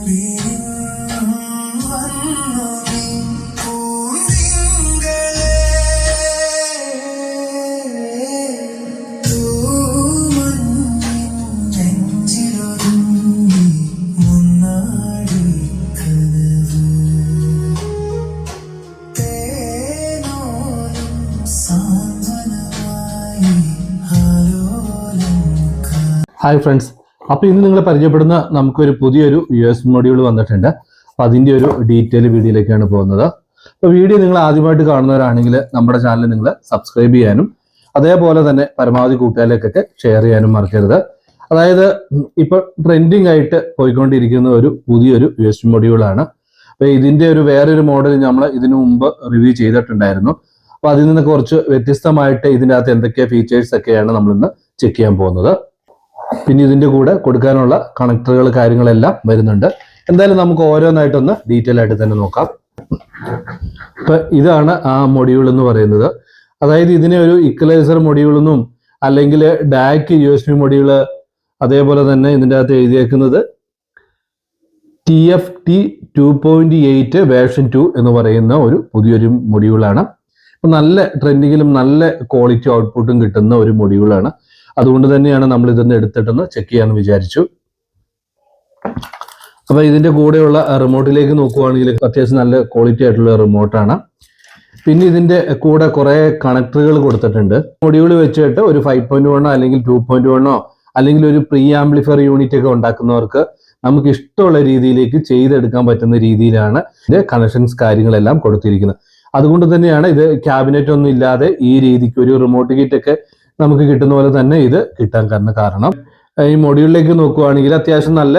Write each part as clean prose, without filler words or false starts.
Hi friends, അപ്പോൾ ഇന്ന് നിങ്ങൾ പരിചയപ്പെടുന്ന നമുക്കൊരു പുതിയൊരു US മൊഡ്യൂൾ വന്നിട്ടുണ്ട്. അപ്പോൾ അതിൻ്റെ ഒരു ഡീറ്റെയിൽ വീഡിയോയിലേക്കാണ് പോകുന്നത്. അപ്പോൾ വീഡിയോ നിങ്ങൾ ആദ്യമായിട്ട് കാണുന്നവരാണെങ്കിൽ നമ്മുടെ ചാനൽ നിങ്ങൾ സബ്സ്ക്രൈബ് ചെയ്യാനും അതേപോലെ തന്നെ പരമാവധി കൂട്ടുകാരിലേക്കൊക്കെ ഷെയർ ചെയ്യാനും മറക്കരുത്. അതായത് ഇപ്പോൾ ട്രെൻഡിങ് ആയിട്ട് പോയിക്കൊണ്ടിരിക്കുന്ന ഒരു പുതിയൊരു US മൊഡ്യൂളാണ്. അപ്പോൾ ഇതിൻ്റെ ഒരു വേറൊരു മോഡൽ നമ്മൾ ഇതിനു മുമ്പ് റിവ്യൂ ചെയ്തിട്ടുണ്ടായിരുന്നു. അപ്പോൾ അതിൽ നിന്ന് കുറച്ച് വ്യത്യസ്തമായിട്ട് ഇതിൻ്റെ അകത്ത് എന്തൊക്കെ ഫീച്ചേഴ്സ് ഒക്കെയാണ് നമ്മളിന്ന് ചെക്ക് ചെയ്യാൻ പോകുന്നത്. പിന്നെ ഇതിന്റെ കൂടെ കൊടുക്കാനുള്ള കണക്ടറുകൾ കാര്യങ്ങളെല്ലാം വരുന്നുണ്ട്. എന്തായാലും നമുക്ക് ഓരോന്നായിട്ടൊന്ന് ഡീറ്റെയിൽ ആയിട്ട് തന്നെ നോക്കാം. ഇപ്പൊ ഇതാണ് ആ മൊഡ്യൂൾ എന്ന് പറയുന്നത്. അതായത് ഇതിനെ ഒരു ഇക്വലൈസർ മൊഡ്യൂൾ എന്നും അല്ലെങ്കിൽ DAC USB മൊഡ്യൂള്, അതേപോലെ തന്നെ ഇതിൻ്റെ അകത്ത് എഴുതിയേക്കുന്നത് TFT 2.8 വേർഷൻ 2 എന്ന് പറയുന്ന ഒരു പുതിയൊരു മൊഡ്യൂളാണ്. നല്ല ട്രെൻഡിങ്ങിലും നല്ല ക്വാളിറ്റി ഔട്ട്പുട്ടും കിട്ടുന്ന ഒരു മൊഡ്യൂളാണ്. അതുകൊണ്ട് തന്നെയാണ് നമ്മൾ ഇതൊന്ന് എടുത്തിട്ടൊന്ന് ചെക്ക് ചെയ്യാമെന്ന് വിചാരിച്ചു. അപ്പൊ ഇതിന്റെ കൂടെയുള്ള റിമോട്ടിലേക്ക് നോക്കുവാണെങ്കിൽ അത്യാവശ്യം നല്ല ക്വാളിറ്റി ആയിട്ടുള്ള റിമോട്ടാണ്. പിന്നെ ഇതിന്റെ കൂടെ കുറെ കണക്ടറുകൾ കൊടുത്തിട്ടുണ്ട്. മൊഡ്യൂൾ വെച്ചിട്ട് ഒരു 5.1 അല്ലെങ്കിൽ 2.1 അല്ലെങ്കിൽ ഒരു പ്രീ ആംപ്ലിഫയർ യൂണിറ്റ് ഒക്കെ ഉണ്ടാക്കുന്നവർക്ക് നമുക്ക് ഇഷ്ടമുള്ള രീതിയിലേക്ക് ചെയ്തെടുക്കാൻ പറ്റുന്ന രീതിയിലാണ് ഇതിന്റെ കണക്ഷൻസ് കാര്യങ്ങളെല്ലാം കൊടുത്തിരിക്കുന്നത്. അതുകൊണ്ട് തന്നെയാണ് ഇത് ക്യാബിനറ്റ് ഒന്നും ഇല്ലാതെ ഈ രീതിക്ക് ഒരു റിമോട്ട് കിറ്റ് ഒക്കെ നമുക്ക് കിട്ടുന്ന പോലെ തന്നെ ഇത് കിട്ടാൻ കാരണം ഈ മൊഡ്യൂളിലേക്ക് നോക്കുവാണെങ്കിൽ അത്യാവശ്യം നല്ല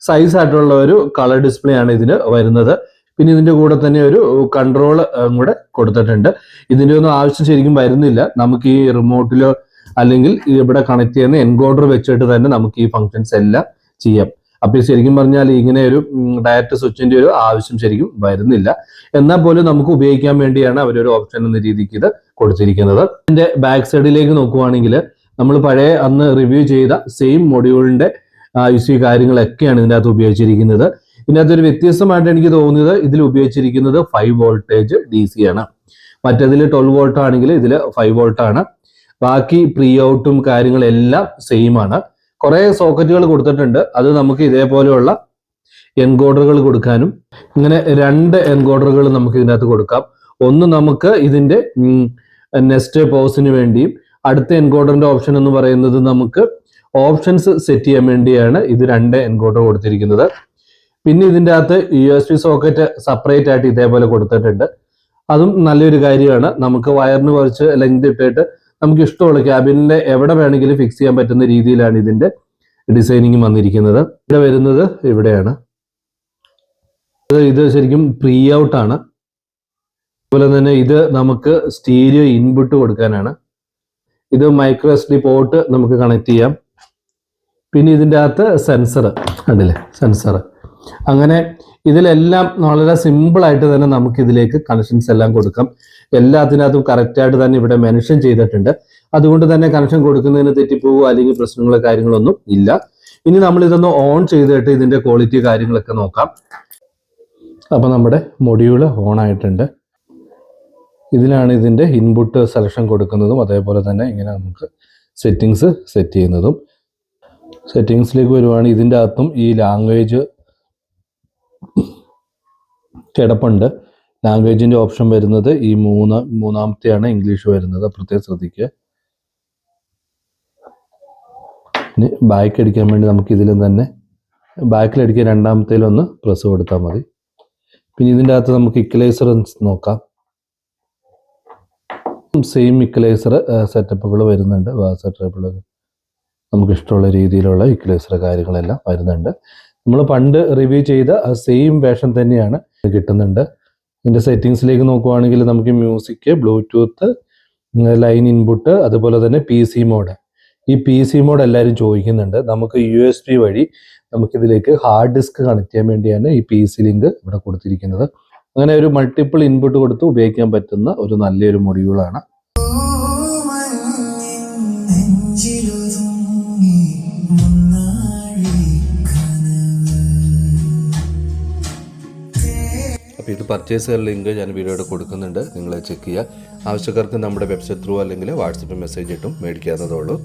സൈസ് ആയിട്ടുള്ള ഒരു കളർ ഡിസ്പ്ലേ ആണ് ഇതിന് വരുന്നത്. പിന്നെ ഇതിന്റെ കൂടെ തന്നെ ഒരു കൺട്രോൾ കൂടെ കൊടുത്തിട്ടുണ്ട്. ഇതിന്റെ ഒന്നും ആവശ്യം ശരിക്കും വരുന്നില്ല. നമുക്ക് ഈ റിമോട്ടിലോ അല്ലെങ്കിൽ ഇവിടെ കണക്ട് ചെയ്യുന്ന എൻകോഡർ വെച്ചിട്ട് തന്നെ നമുക്ക് ഈ ഫങ്ഷൻസ് എല്ലാം ചെയ്യാം. അപ്പൊ ശരിക്കും പറഞ്ഞാൽ ഇങ്ങനെ ഒരു ഡയറക്റ്റ് സ്വിച്ചിന്റെ ഒരു ആവശ്യം ശരിക്കും വരുന്നില്ല. എന്നാൽ പോലും നമുക്ക് ഉപയോഗിക്കാൻ വേണ്ടിയാണ് അവരൊരു ഓപ്ഷൻ എന്ന രീതിക്ക് ഇത് കൊടുത്തിരിക്കുന്നത്. ഇതിന്റെ ബാക്ക് സൈഡിലേക്ക് നോക്കുവാണെങ്കിൽ നമ്മൾ പഴയ അന്ന് റിവ്യൂ ചെയ്ത സെയിം മൊഡ്യൂളിന്റെ യൂസ് കാര്യങ്ങളൊക്കെയാണ് ഇതിൻ്റെ അകത്ത് ഉപയോഗിച്ചിരിക്കുന്നത്. ഇതിനകത്ത് ഒരു വ്യത്യസ്തമായിട്ട് എനിക്ക് തോന്നിയത് ഇതിൽ ഉപയോഗിച്ചിരിക്കുന്നത് 5 വോൾട്ടേജ് DC ആണ്. മറ്റേതിൽ 12 വോൾട്ട് ആണെങ്കിൽ ഇതിൽ 5 വോൾട്ട് ആണ്. ബാക്കി പ്രീ ഔട്ടും കാര്യങ്ങളെല്ലാം സെയിം ആണ്. കുറെ സോക്കറ്റുകൾ കൊടുത്തിട്ടുണ്ട്. അത് നമുക്ക് ഇതേപോലെയുള്ള എൻകോഡറുകൾ കൊടുക്കാനും, ഇങ്ങനെ 2 എൻകോഡറുകൾ നമുക്ക് ഇതിനകത്ത് കൊടുക്കാം. ഒന്ന് നമുക്ക് ഇതിന്റെ നെക്സ്റ്റ് പോസിന് വേണ്ടിയും, അടുത്ത എൻകോഡറിന്റെ ഓപ്ഷൻ എന്ന് പറയുന്നത് നമുക്ക് ഓപ്ഷൻസ് സെറ്റ് ചെയ്യാൻ വേണ്ടിയാണ് ഇത് 2 എൻകോഡർ കൊടുത്തിരിക്കുന്നത്. പിന്നെ ഇതിൻ്റെ അകത്ത് USB സോക്കറ്റ് സെപ്പറേറ്റ് ആയിട്ട് ഇതേപോലെ കൊടുത്തിട്ടുണ്ട്. അതും നല്ലൊരു കാര്യമാണ്. നമുക്ക് വയറിന് കുറച്ച് ലെങ്ത് ഇട്ടിട്ട് നമുക്ക് ഇഷ്ടമുള്ള ക്യാബിനിലെ എവിടെ വേണമെങ്കിലും ഫിക്സ് ചെയ്യാൻ പറ്റുന്ന രീതിയിലാണ് ഇതിന്റെ ഡിസൈനിങ് വന്നിരിക്കുന്നത്. ഇവിടെ വരുന്നത് ഇവിടെയാണ്. ഇത് ശരിക്കും പ്രീ ഔട്ട് ആണ്. അതുപോലെ തന്നെ ഇത് നമുക്ക് സ്റ്റീരിയോ ഇൻപുട്ട് കൊടുക്കാനാണ്. ഇത് മൈക്രോ SD പോർട്ട് നമുക്ക് കണക്ട് ചെയ്യാം. പിന്നെ ഇതിൻ്റെ അകത്ത് സെൻസർ കണ്ടില്ലേ, സെൻസർ. അങ്ങനെ ഇതിലെല്ലാം വളരെ സിമ്പിൾ ആയിട്ട് തന്നെ നമുക്ക് ഇതിലേക്ക് കണക്ഷൻസ് എല്ലാം കൊടുക്കാം. എല്ലാത്തിനകത്തും കറക്റ്റായിട്ട് തന്നെ ഇവിടെ മെൻഷൻ ചെയ്തിട്ടുണ്ട്. അതുകൊണ്ട് തന്നെ കണക്ഷൻ കൊടുക്കുന്നതിന് തെറ്റിപ്പോവുക അല്ലെങ്കിൽ പ്രശ്നങ്ങളോ കാര്യങ്ങളൊന്നും ഇല്ല. ഇനി നമ്മൾ ഇതൊന്ന് ഓൺ ചെയ്തിട്ട് ഇതിന്റെ ക്വാളിറ്റി കാര്യങ്ങളൊക്കെ നോക്കാം. അപ്പൊ നമ്മുടെ മൊഡ്യൂള് ഓൺ ആയിട്ടുണ്ട്. ഇതിലാണ് ഇതിന്റെ ഇൻപുട്ട് സെലക്ഷൻ കൊടുക്കുന്നതും അതേപോലെ തന്നെ ഇങ്ങനെ നമുക്ക് സെറ്റിങ്സ് സെറ്റ് ചെയ്യുന്നതും. സെറ്റിങ്സിലേക്ക് വരുവാണ്. ഇതിൻ്റെ അകത്തും ഈ ലാംഗ്വേജ് കിടപ്പുണ്ട്. ലാംഗ്വേജിന്റെ ഓപ്ഷൻ വരുന്നത് ഈ മൂന്നാമത്തെയാണ് ഇംഗ്ലീഷ് വരുന്നത്. പ്രത്യേകം ശ്രദ്ധിക്കുക. ഇനി ബാക്ക് അടിക്കാൻ വേണ്ടി നമുക്ക് ഇതിലും തന്നെ ബാക്കിലടിക്കാൻ രണ്ടാമത്തേലൊന്ന് പ്രസ് കൊടുത്താൽ മതി. പിന്നെ ഇതിൻ്റെ അകത്ത് നമുക്ക് ഇക്വലൈസർ നോക്കാം. സെയിം ഇക്വലൈസർ സെറ്റപ്പുകൾ വരുന്നുണ്ട്. സെറ്റപ്പുകൾ നമുക്ക് ഇഷ്ടമുള്ള രീതിയിലുള്ള ഇക്വലൈസർ കാര്യങ്ങളെല്ലാം വരുന്നുണ്ട്. നമ്മൾ പണ്ട് റിവ്യൂ ചെയ്ത സെയിം വേർഷൻ തന്നെയാണ് കിട്ടുന്നുണ്ട്. ഇതിൻ്റെ സെറ്റിങ്സിലേക്ക് നോക്കുവാണെങ്കിൽ നമുക്ക് മ്യൂസിക്, ബ്ലൂടൂത്ത്, ലൈൻ ഇൻപുട്ട്, അതുപോലെ തന്നെ PC മോഡ്. ഈ PC മോഡ് എല്ലാവരും ചോദിക്കുന്നുണ്ട്. നമുക്ക് USB വഴി നമുക്കിതിലേക്ക് ഹാർഡ് ഡിസ്ക് കണക്ട് ചെയ്യാൻ വേണ്ടിയാണ് ഈ PC ലിങ്ക് ഇവിടെ കൊടുത്തിരിക്കുന്നത്. അങ്ങനെ ഒരു മൾട്ടിപ്പിൾ ഇൻപുട്ട് കൊടുത്ത് ഉപയോഗിക്കാൻ പറ്റുന്ന ഒരു നല്ലൊരു മൊഡ്യൂളാണ്. അപ്പോൾ ഇത് പർച്ചേസ് ചെയ്യാൻ ലിങ്ക് ഞാൻ വീഡിയോയുടെ കൊടുക്കുന്നുണ്ട്, നിങ്ങൾ ചെക്ക് ചെയ്യുക. ആവശ്യക്കാർക്ക് നമ്മുടെ വെബ്സൈറ്റ് ത്രൂ അല്ലെങ്കിൽ വാട്സപ്പ് മെസ്സേജ് ഇട്ടും മേടിക്കാവുന്നതേ ഉള്ളൂ.